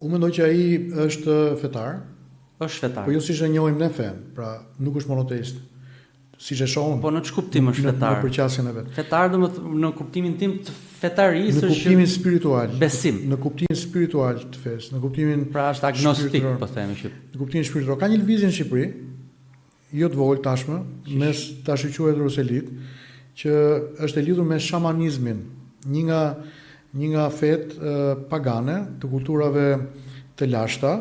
Unë mendoj që ai është fetar. Është fetar. Po jo siç e njohim ne fen, pra nuk është monoteist. Siç e shohim. Po në ç'është kuptim është fetar? Në përqasjen e vet. Fetar domethënë në kuptimin tim të fetarisë në kuptimin spiritual. Besim. Në kuptimin spiritual të fesë, në kuptimin pra është agnostik, po themi që. Në kuptimin spiritual. Ka një lëvizje në Shqipëri, jo të vogël tashmë, mes tash i quhet Roselit, që është e lidhur me shamanizmin, një nga fetë pagane të kulturave të lashta,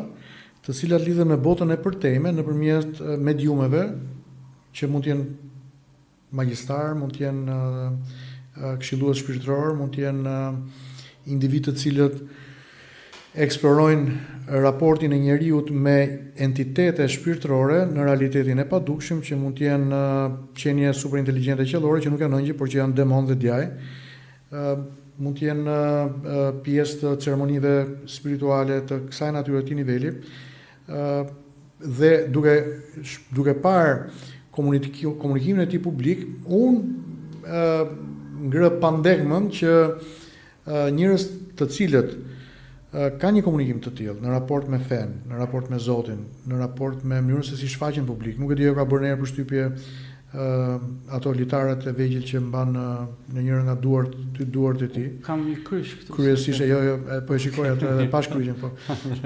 të cilat lidhen me botën e përtejme nëpërmjet mediumeve, që mund të jenë magjistar, mund të jenë këshillues shpirtëror, mund të jenë individ të cilët eksplorojnë raportin e njeriut me entitete shpirtërore në realitetin e padukshëm, që mund të jenë qenie superinteligjente qellore që nuk janë ëngjë, por që janë demon dhe djaj. Mund të jenë pjesë të ceremonive spirituale të kësaj natyre të niveli. Dhe duke parë komunikimin e tij publik, unë ngrë pandegmën që njerëz të cilët kanë një komunikim të tillë në raport me fen, në raport me Zotin, në raport me mënyrën se si shfaqen publik. Nuk e di ka bërë ndonjëherë përshtypje ato litarët e vegjël që mban në njërin nga duart e tij. Kam një kryq këtu. Kryesisht jo, po e shikoj atë edhe pas kryqin, po.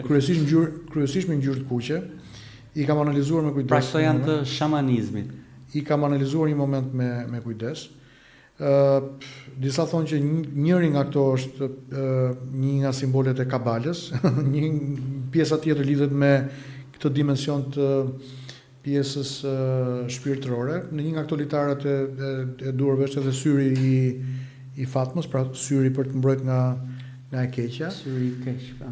Kryesisht me ngjyrë të kuqe. I kam analizuar me kujdes. Pra këto janë të shamanizmit. I kam analizuar një moment me kujdes. Disa thonë që njëri nga këto është një nga simbolet e kabalës, një pjesa tjetër lidhet me këtë dimension të pjesës shpirtërore. Në një nga këto litarët e duarve është edhe syri i Fatmës, pra syri për të mbrojtur nga e keqja. Syri i keq, pra.